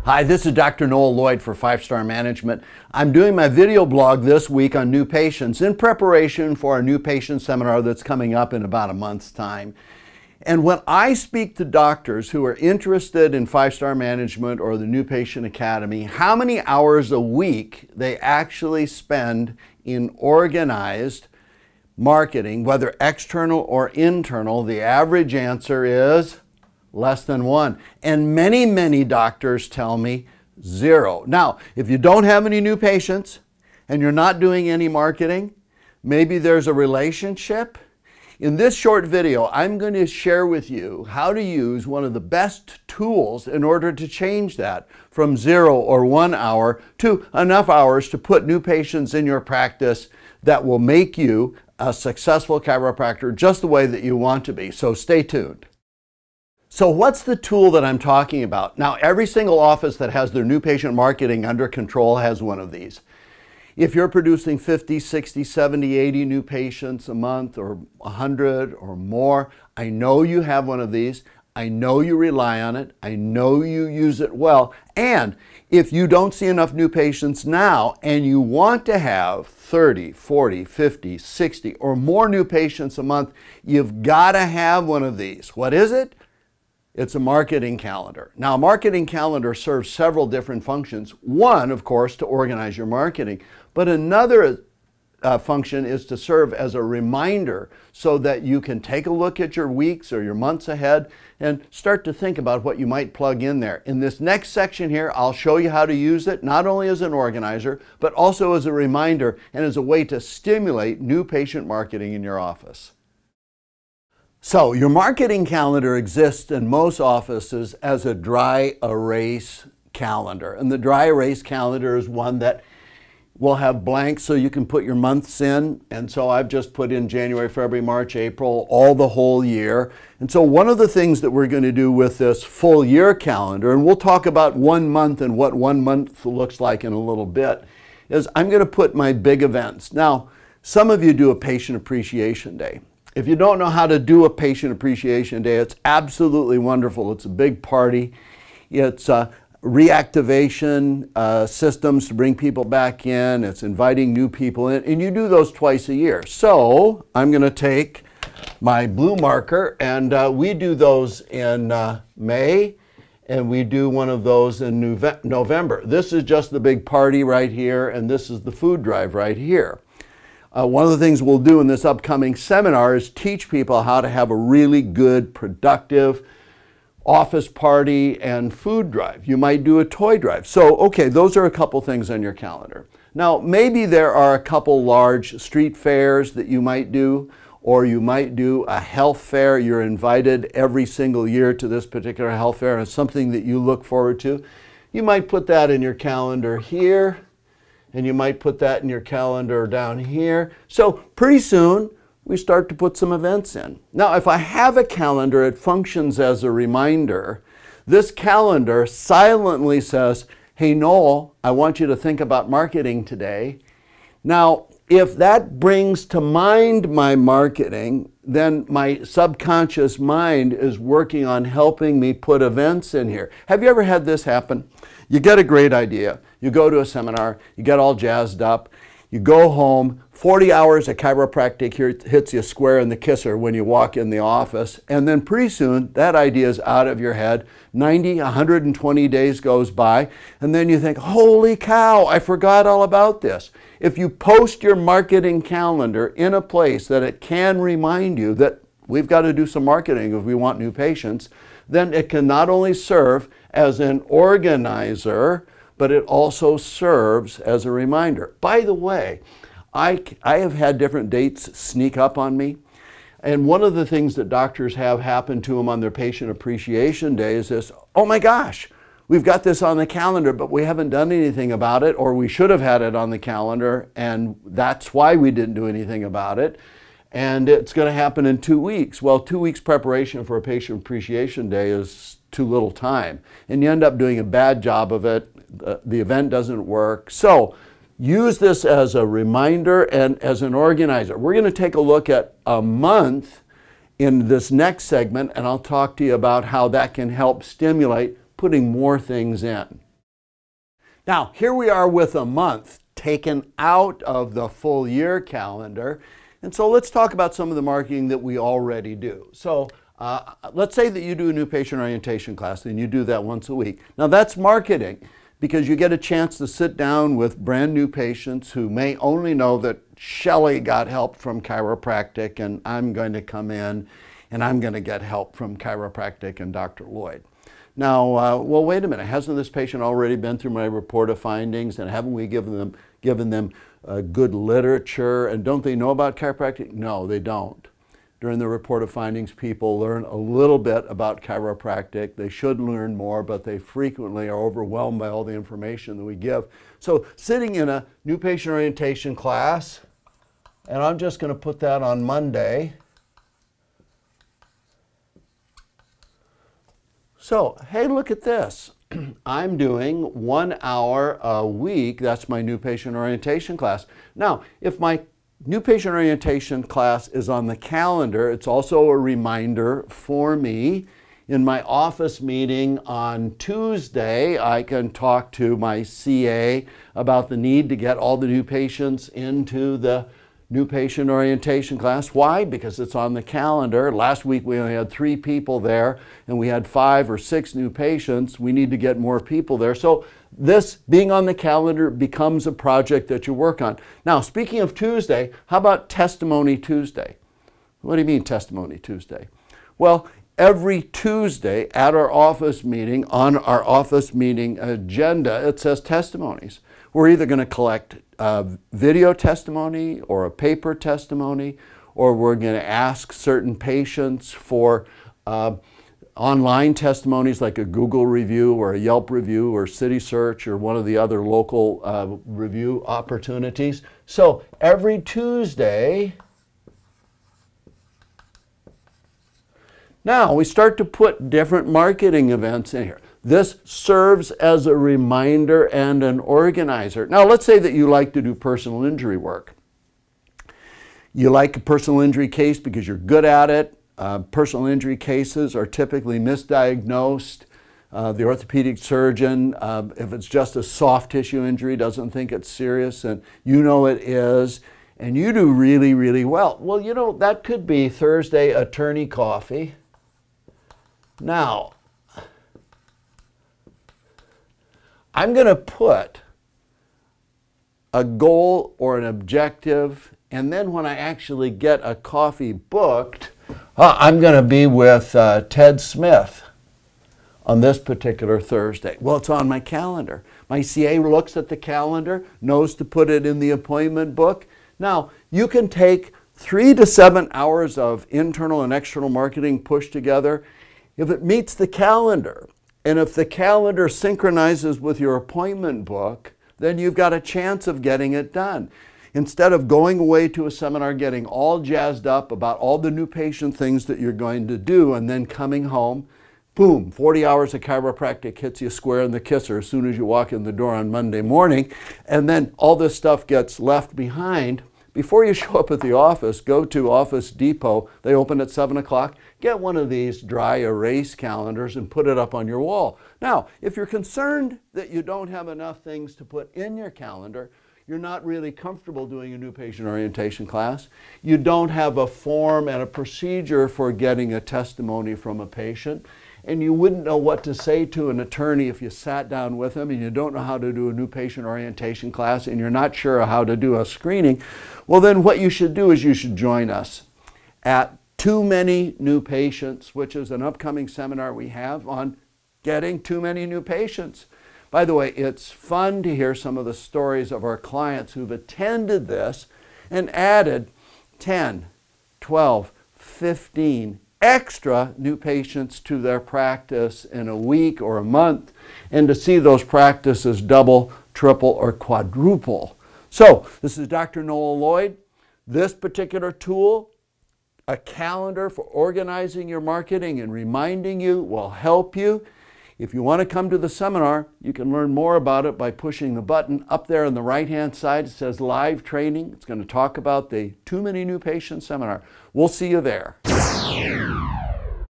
Hi, this is Dr. Noel Lloyd for 5-Star Management. I'm doing my video blog this week on new patients in preparation for a new patient seminar that's coming up in about a month's time. And when I speak to doctors who are interested in 5-Star Management or the New Patient Academy, how many hours a week they actually spend in organized marketing, whether external or internal, the average answer is less than 1. And many doctors tell me 0. Now, if you don't have any new patients and you're not doing any marketing, maybe there's a relationship. In this short video, I'm going to share with you how to use one of the best tools in order to change that from 0 or 1 hour to enough hours to put new patients in your practice that will make you a successful chiropractor just the way that you want to be. So stay tuned. So what's the tool that I'm talking about? Now, every single office that has their new patient marketing under control has one of these. If you're producing 50, 60, 70, 80 new patients a month or 100 or more, I know you have one of these. I know you rely on it. I know you use it well. And if you don't see enough new patients now and you want to have 30, 40, 50, 60 or more new patients a month, you've got to have one of these. What is it? It's a marketing calendar. Now, a marketing calendar serves several different functions. One, of course, to organize your marketing, but another function is to serve as a reminder so that you can take a look at your weeks or your months ahead and start to think about what you might plug in there. In this next section here, I'll show you how to use it, not only as an organizer, but also as a reminder and as a way to stimulate new patient marketing in your office. So your marketing calendar exists in most offices as a dry erase calendar. And the dry erase calendar is one that will have blanks so you can put your months in. And so I've just put in January, February, March, April, all the whole year. And so one of the things that we're going to do with this full year calendar, and we'll talk about 1 month and what 1 month looks like in a little bit, is I'm going to put my big events. Now, some of you do a patient appreciation day. If you don't know how to do a patient appreciation day, it's absolutely wonderful. It's a big party. It's reactivation systems to bring people back in. It's inviting new people in, and you do those twice a year. So I'm going to take my blue marker, and we do those in May, and we do one of those in November. This is just the big party right here, and this is the food drive right here. One of the things we'll do in this upcoming seminar is teach people how to have a really good, productive office party and food drive. You might do a toy drive. So, okay, those are a couple things on your calendar. Now, maybe there are a couple large street fairs that you might do, or you might do a health fair. You're invited every single year to this particular health fair, and it's something that you look forward to. You might put that in your calendar here, and you might put that in your calendar down here. So pretty soon, we start to put some events in. Now, if I have a calendar, it functions as a reminder. This calendar silently says, hey, Noel, I want you to think about marketing today. Now, if that brings to mind my marketing, then my subconscious mind is working on helping me put events in here. Have you ever had this happen? You get a great idea. You go to a seminar, you get all jazzed up, you go home, 40 hours of chiropractic here hits you square in the kisser when you walk in the office, and then pretty soon that idea is out of your head. 90, 120 days goes by, and then you think, holy cow, I forgot all about this. If you post your marketing calendar in a place that it can remind you that we've got to do some marketing if we want new patients, then it can not only serve as an organizer, but it also serves as a reminder. By the way, I have had different dates sneak up on me. And one of the things that doctors have happen to them on their patient appreciation day is this, oh my gosh, we've got this on the calendar, but we haven't done anything about it, or we should have had it on the calendar, and that's why we didn't do anything about it. And it's going to happen in 2 weeks. Well, 2 weeks preparation for a patient appreciation day is too little time. And you end up doing a bad job of it. The event doesn't work. So use this as a reminder and as an organizer. We're going to take a look at a month in this next segment, and I'll talk to you about how that can help stimulate putting more things in. Now, here we are with a month taken out of the full year calendar. And so let's talk about some of the marketing that we already do. So let's say that you do a new patient orientation class and you do that once a week. Now that's marketing because you get a chance to sit down with brand new patients who may only know that Shelley got help from chiropractic and I'm going to come in and I'm going to get help from chiropractic and Dr. Lloyd. Now, well, wait a minute, hasn't this patient already been through my report of findings and haven't we given them good literature, and don't they know about chiropractic? No, they don't. During the report of findings, people learn a little bit about chiropractic. They should learn more, but they frequently are overwhelmed by all the information that we give. So sitting in a new patient orientation class, and I'm just going to put that on Monday. So, hey, look at this. I'm doing 1 hour a week. That's my new patient orientation class. Now, if my new patient orientation class is on the calendar, it's also a reminder for me. In my office meeting on Tuesday, I can talk to my CA about the need to get all the new patients into the new patient orientation class. Why? Because it's on the calendar. Last week we only had 3 people there and we had 5 or 6 new patients. We need to get more people there. So this being on the calendar becomes a project that you work on. Now, speaking of Tuesday, how about Testimony Tuesday? What do you mean Testimony Tuesday? Well, every Tuesday at our office meeting, on our office meeting agenda, it says testimonies. We're either going to collect video testimony or a paper testimony, or we're going to ask certain patients for online testimonies like a Google review or a Yelp review or City Search or one of the other local review opportunities. So every Tuesday, now we start to put different marketing events in here. This serves as a reminder and an organizer. Now, let's say that you like to do personal injury work. You like a personal injury case because you're good at it. Personal injury cases are typically misdiagnosed. The orthopedic surgeon, if it's just a soft tissue injury, doesn't think it's serious, and you know it is, and you do really, really well. Well, you know, that could be Thursday attorney coffee. Now, I'm going to put a goal or an objective, and then when I actually get a coffee booked, I'm going to be with Ted Smith on this particular Thursday. Well, it's on my calendar. My CA looks at the calendar, knows to put it in the appointment book. Now, you can take 3 to 7 hours of internal and external marketing pushed together if it meets the calendar. And if the calendar synchronizes with your appointment book, then you've got a chance of getting it done. Instead of going away to a seminar, getting all jazzed up about all the new patient things that you're going to do, and then coming home, boom, 40 hours of chiropractic hits you square in the kisser as soon as you walk in the door on Monday morning, and then all this stuff gets left behind. Before you show up at the office, go to Office Depot. They open at 7 o'clock. Get one of these dry erase calendars and put it up on your wall. Now, if you're concerned that you don't have enough things to put in your calendar, you're not really comfortable doing a new patient orientation class, you don't have a form and a procedure for getting a testimony from a patient, and you wouldn't know what to say to an attorney if you sat down with them, and you don't know how to do a new patient orientation class, and you're not sure how to do a screening, well then what you should do is you should join us at Too Many New Patients, which is an upcoming seminar we have on getting too many new patients. By the way, it's fun to hear some of the stories of our clients who've attended this and added 10, 12, 15 extra new patients to their practice in a week or a month, and to see those practices double, triple, or quadruple. So, this is Dr. Noel Lloyd. This particular tool, a calendar for organizing your marketing and reminding you, will help you. If you want to come to the seminar, you can learn more about it by pushing the button up there on the right-hand side. It says Live Training. It's going to talk about the Too Many New Patients seminar. We'll see you there.